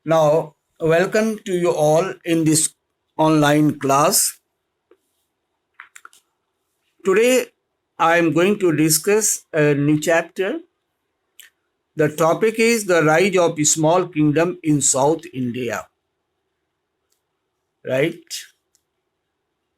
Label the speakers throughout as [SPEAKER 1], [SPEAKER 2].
[SPEAKER 1] Now, welcome to you all in this online class. Today, I am going to discuss a new chapter. The topic is the rise of a small kingdom in South India. Right?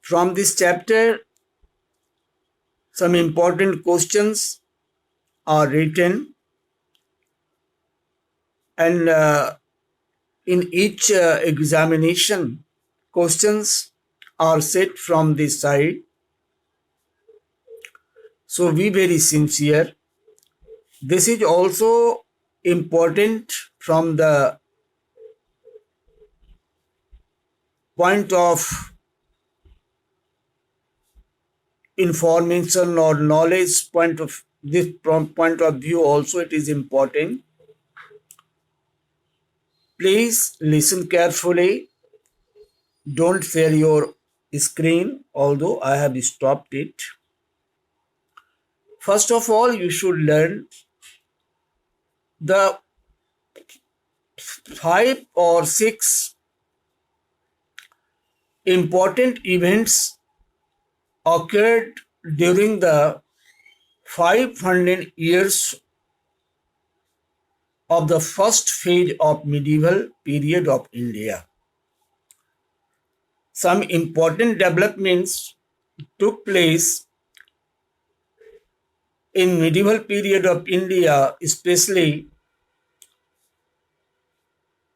[SPEAKER 1] From this chapter, some important questions are written, and in each examination, questions are set from this side. So be very sincere. This is also important from the point of information or knowledge point of this from point of view also it is important. Please listen carefully. Don't share your screen, although I have stopped it. First of all, you should learn the 5 or 6 important events occurred during the 500 years of the first phase of medieval period of India. Some important developments took place in medieval period of India, especially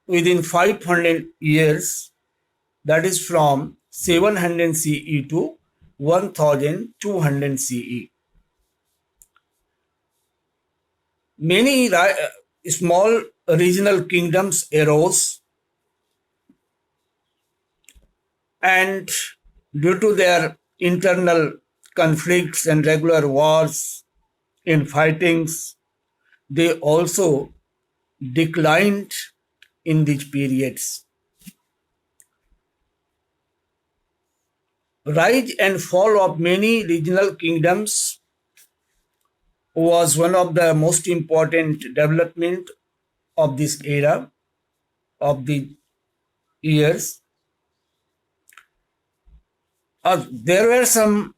[SPEAKER 1] within 500 years, that is from 700 CE to 1200 CE. Many small regional kingdoms arose, and due to their internal conflicts and regular wars in fightings, they also declined in these periods. Rise and fall of many regional kingdoms was one of the most important development of this era of the years. There were some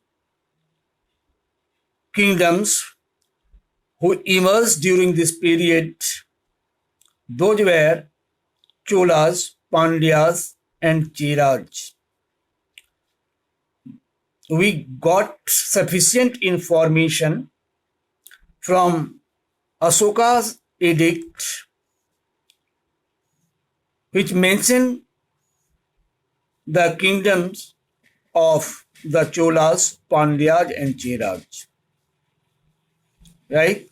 [SPEAKER 1] kingdoms who emerged during this period. Those were Cholas, Pandyas, and Cheras. We got sufficient information from Ashoka's edict, which mentioned the kingdoms of the Cholas, Pandyas, and Cheras. Right?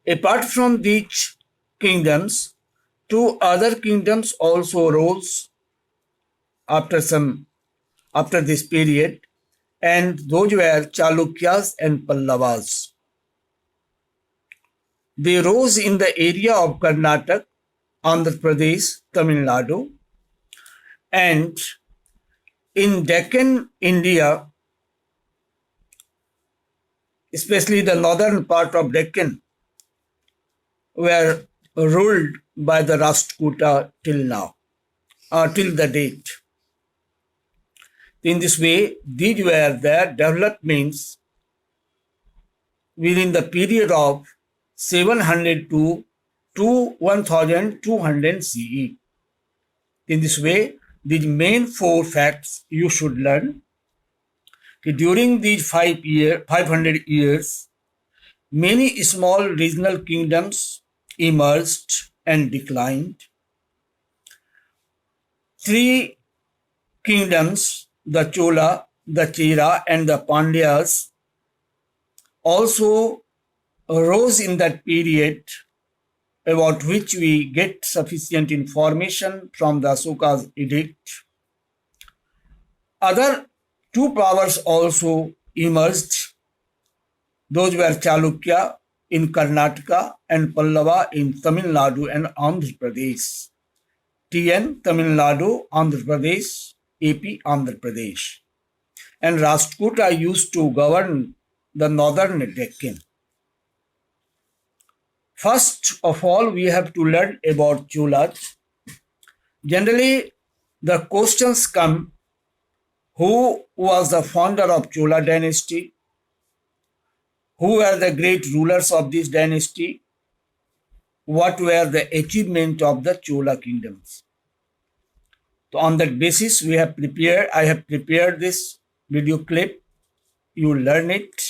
[SPEAKER 1] Apart from these kingdoms, 2 other kingdoms also rose after this period, and those were Chalukyas and Pallavas. They rose in the area of Karnataka, Andhra Pradesh, Tamil Nadu, and in Deccan, India, especially the northern part of Deccan, were ruled by the Rashtrakuta till now, till the date. In this way, these were their developments within the period of 700 to 1200 CE. In this way, these main 4 facts you should learn. During these 500 years, many small regional kingdoms emerged and declined. 3 kingdoms, the Chola, the Chera, and the Pandyas, also arose in that period, about which we get sufficient information from the Ashoka's edict. Other 2 powers also emerged. Those were Chalukya in Karnataka and Pallava in Tamil Nadu and Andhra Pradesh. TN, Tamil Nadu, Andhra Pradesh, AP, Andhra Pradesh. And Rashtrakuta used to govern the northern Deccan. First of all, we have to learn about Cholas. Generally, the questions come: who was the founder of Chola dynasty? Who were the great rulers of this dynasty? What were the achievements of the Chola kingdoms? So on that basis, I have prepared this video clip. You learn it.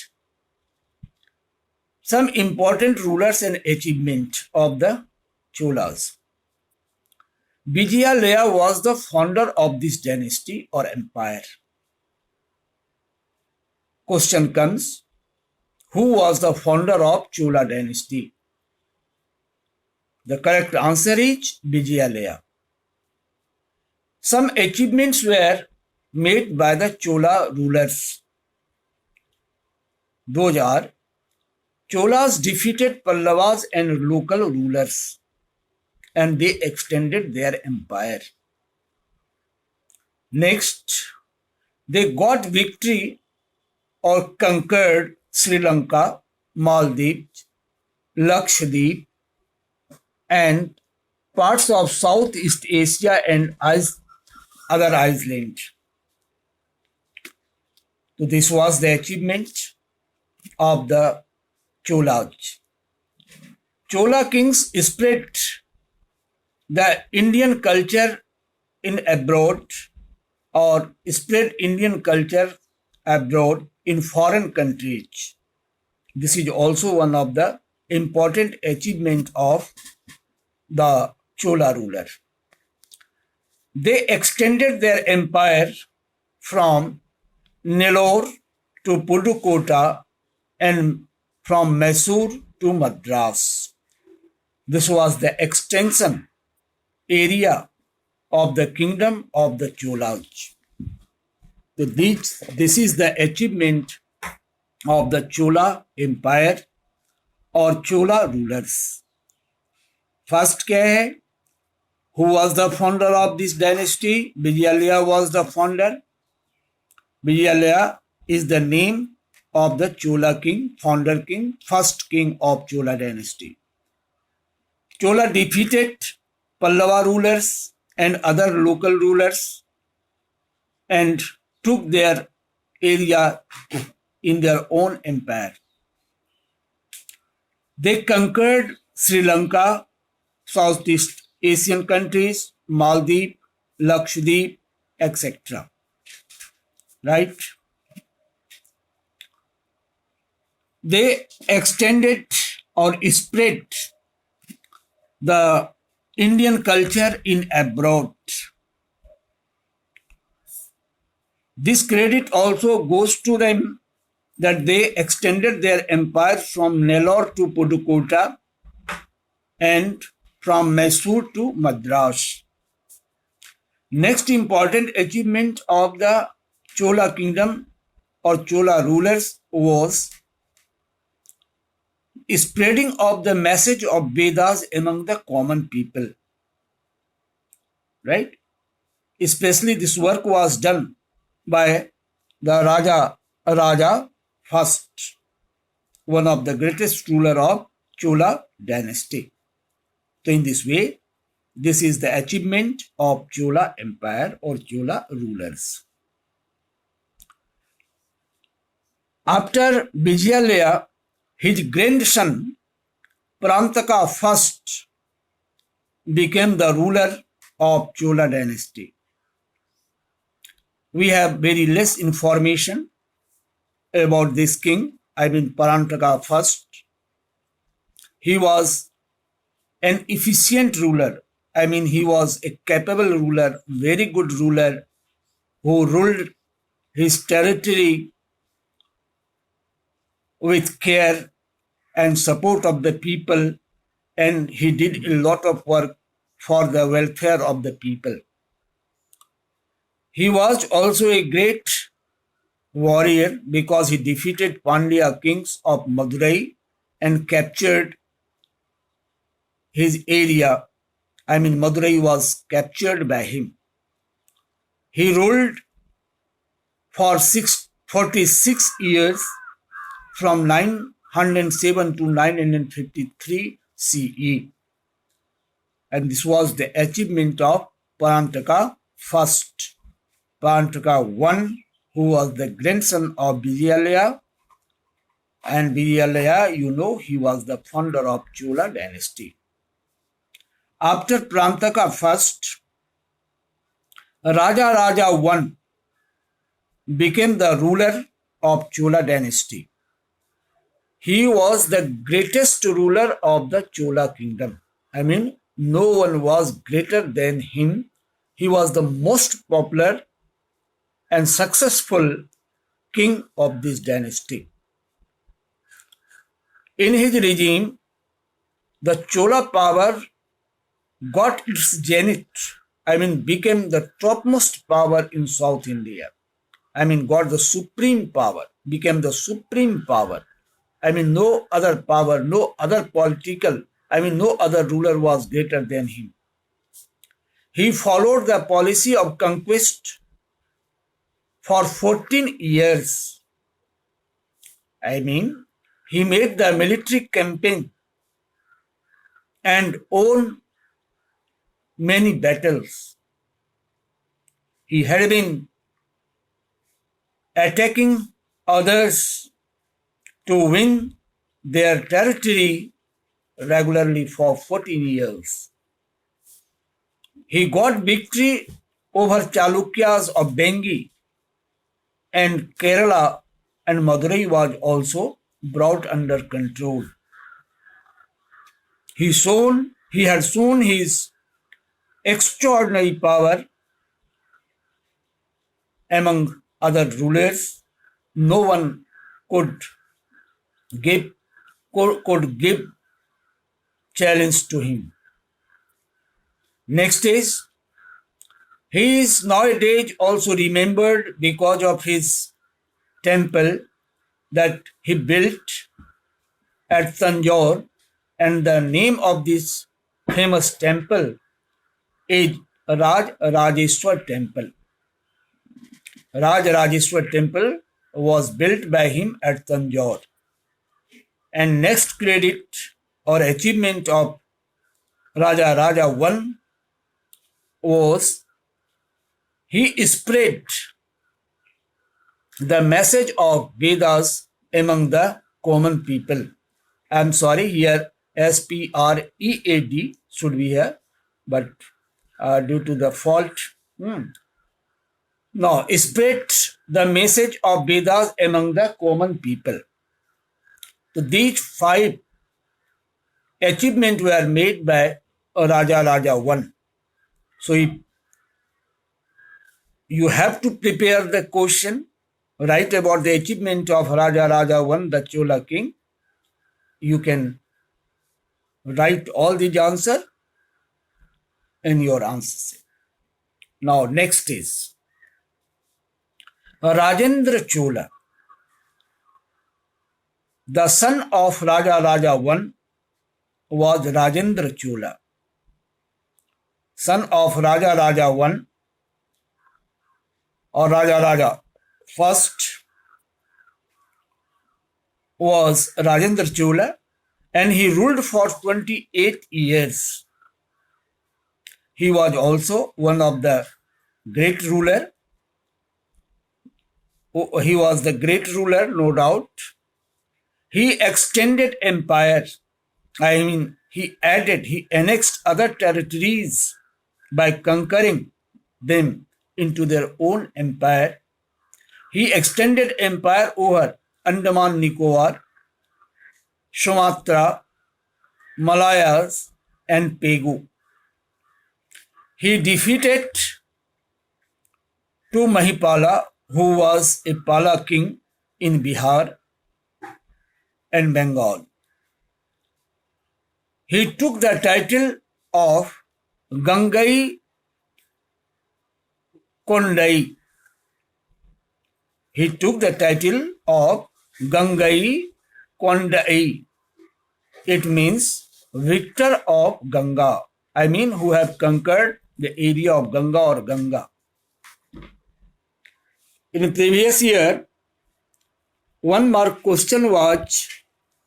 [SPEAKER 1] Some important rulers and achievements of the Cholas. Vijayalaya was the founder of this dynasty or empire. Question comes: who was the founder of Chola dynasty? The correct answer is Vijayalaya. Some achievements were made by the Chola rulers. Those are: Cholas defeated Pallavas and local rulers, and they extended their empire. Next, they got victory or conquered Sri Lanka, Maldives, Lakshadweep, and parts of Southeast Asia and other islands. So this was the achievement of the Cholas. Chola kings spread the Indian culture in abroad, or spread Indian culture abroad in foreign countries. This is also one of the important achievements of the Chola ruler. They extended their empire from Nellore to Pudukkottai and from Mysore to Madras. This was the extension area of the kingdom of the Cholas. So this is the achievement of the Chola empire or Chola rulers. First क्या है? Who was the founder of this dynasty? Vijayalaya was the founder. Vijayalaya is the name of the Chola king, founder king, first king of Chola dynasty. Chola defeated Pallava rulers and other local rulers and took their area in their own empire. They conquered Sri Lanka, Southeast Asian countries, Maldives, Lakshadweep, etc. Right? They extended or spread the Indian culture in abroad. This credit also goes to them that they extended their empire from Nellore to Pudukkottai and from Mysore to Madras. Next important achievement of the Chola kingdom or Chola rulers was spreading of the message of Vedas among the common people. Right? Especially this work was done by the Raja first, one of the greatest ruler of Chola dynasty. So in this way, this is the achievement of Chola empire or Chola rulers. After Vijayalaya, his grandson Parantaka first became the ruler of Chola dynasty. We have very less information about this king, Parantaka first. He was an efficient ruler. He was a capable ruler, very good ruler who ruled his territory with care and support of the people, and he did a lot of work for the welfare of the people. He was also a great warrior because he defeated Pandya kings of Madurai and captured his area. Madurai was captured by him. He ruled for 46 years from 907 to 953, CE. And this was the achievement of Parantaka first. Parantaka I, who was the grandson of Vijayalaya, and Vijayalaya, you know, he was the founder of Chola dynasty. After Parantaka first, Raja Raja I became the ruler of Chola dynasty. He was the greatest ruler of the Chola kingdom. I mean, no one was greater than him. He was the most popular and successful king of this dynasty. In his regime, the Chola power got its zenith, became the topmost power in South India. Got the supreme power, became the supreme power. No other power, no other political, no other ruler was greater than him. He followed the policy of conquest for 14 years. He made the military campaign and won many battles. He had been attacking others to win their territory regularly for 14 years. He got victory over Chalukyas of Bengi, and Kerala and Madurai was also brought under control. He had shown his extraordinary power among other rulers. No one could give challenge to him. Next is, he is nowadays also remembered because of his temple that he built at Tanjore, and the name of this famous temple is Raj Rajeshwar Temple. Raj Rajeshwar Temple was built by him at Tanjore. And next credit or achievement of Raja Raja I was he spread the message of Vedas among the common people. I'm sorry, here SPREAD should be here, but due to the fault, no, spread the message of Vedas among the common people. So these 5 achievements were made by Raja Raja I. So you have to prepare the question, write about the achievement of Raja Raja I, the Chola king. You can write all these answers in your answers. Now next is Rajendra Chola. The son of Raja Raja I was Rajendra Chola. Son of Raja Raja I or Raja Raja first was Rajendra Chola, and he ruled for 28 years. He was also one of the great ruler. He was the great ruler, no doubt. He extended empire. He annexed other territories by conquering them into their own empire. He extended empire over Andaman Nicobar, Sumatra, Malayas, and Pegu. He defeated 2 Mahipala, who was a Pala king in Bihar and Bengal. He took the title of Gangai Kondai. He took the title of Gangai Kondai. It means victor of Ganga. Who have conquered the area of Ganga or Ganga. In the previous year, 1 mark question was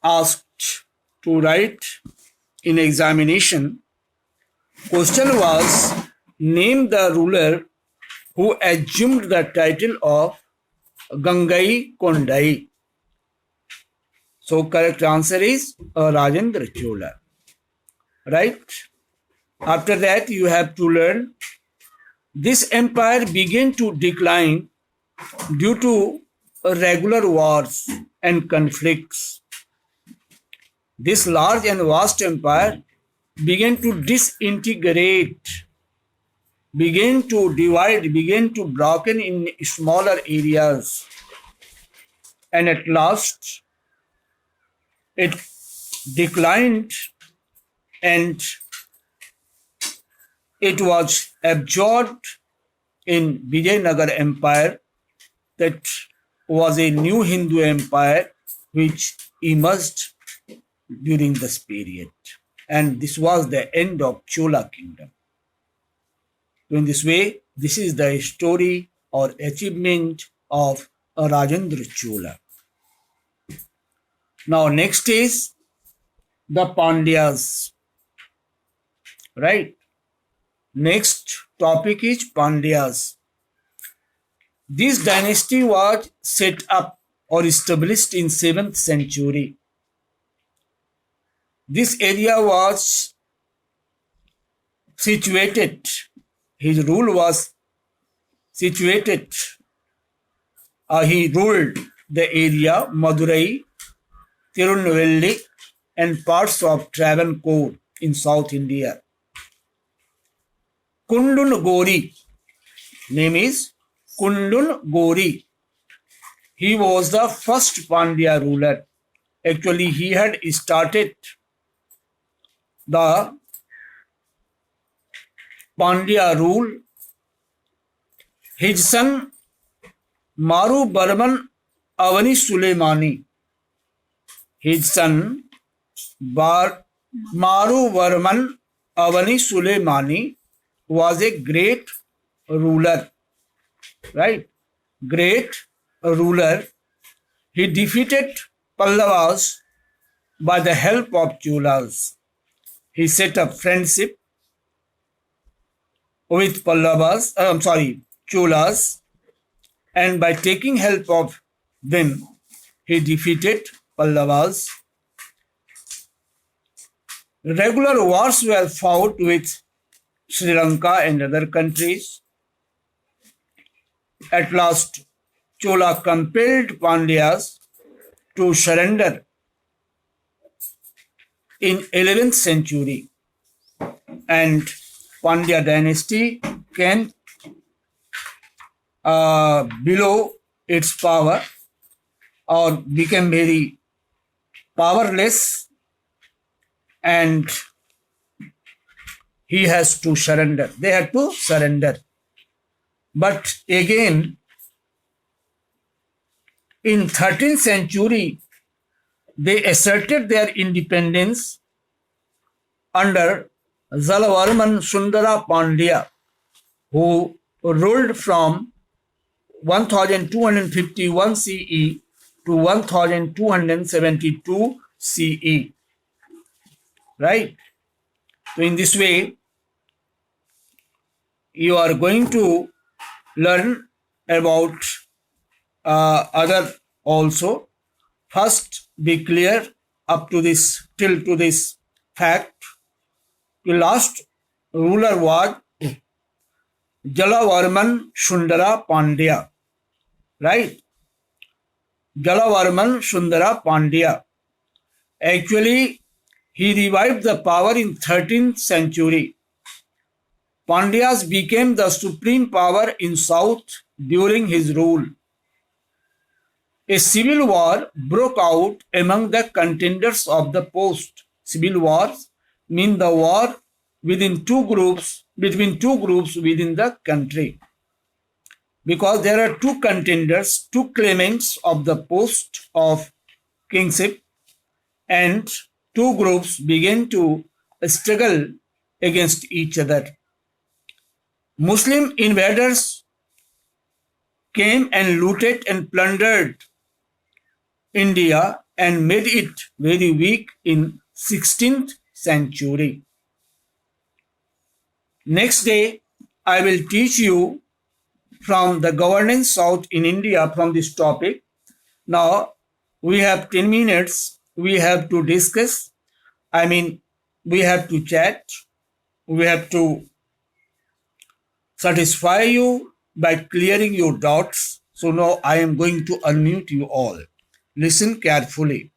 [SPEAKER 1] asked to write in examination, question was, name the ruler who assumed the title of Gangai Kondai. So correct answer is Rajendra Chola. Right? After that, you have to learn this empire began to decline due to regular wars and conflicts. This large and vast empire began to disintegrate, began to divide, began to broken in smaller areas, and at last it declined and it was absorbed in Vijayanagar Empire. That was a new Hindu empire which emerged during this period. And this was the end of Chola kingdom. So in this way, this is the story or achievement of Rajendra Chola. Now next is the Pandyas. Right? Next topic is Pandyas. This dynasty was set up or established in 7th century. This area was situated, his rule was situated, he ruled the area Madurai, Tirunelveli and parts of Travancore in South India. Kundun Gori, name is Kundun Gori. He was the first Pandya ruler. Actually, he had started the Pandya rule. His son Maru Barman Avani Suleimani. His son Maru Varman Avani Suleimani was a great ruler. Right? Great ruler. He defeated Pallavas by the help of Cholas. He set up friendship with Cholas, and by taking help of them, he defeated Pallavas. Regular wars were fought with Sri Lanka and other countries. At last, Chola compelled Pandyas to surrender in 11th century, and Pandya dynasty came below its power or became very powerless, and he has to surrender. They had to surrender. But again, in 13th century, they asserted their independence under Jalavarman Sundara Pandya, who ruled from 1251 CE to 1272 CE. Right? So in this way, you are going to learn about other also. First, be clear up to this, till to this fact. The last ruler was Jalavarman Sundara Pandya. Right? Jalavarman Sundara Pandya. Actually, he revived the power in 13th century. Pandyas became the supreme power in South during his rule. A civil war broke out among the contenders of the post. Civil wars mean the war between two groups within the country. Because there are two contenders, two claimants of the post of kingship, and two groups began to struggle against each other. Muslim invaders came and looted and plundered India and made it very weak in 16th century. Next day, I will teach you from the governance south in India from this topic. Now, we have 10 minutes. We have to discuss. We have to chat. We have to satisfy you by clearing your doubts. So now I am going to unmute you all. Listen carefully.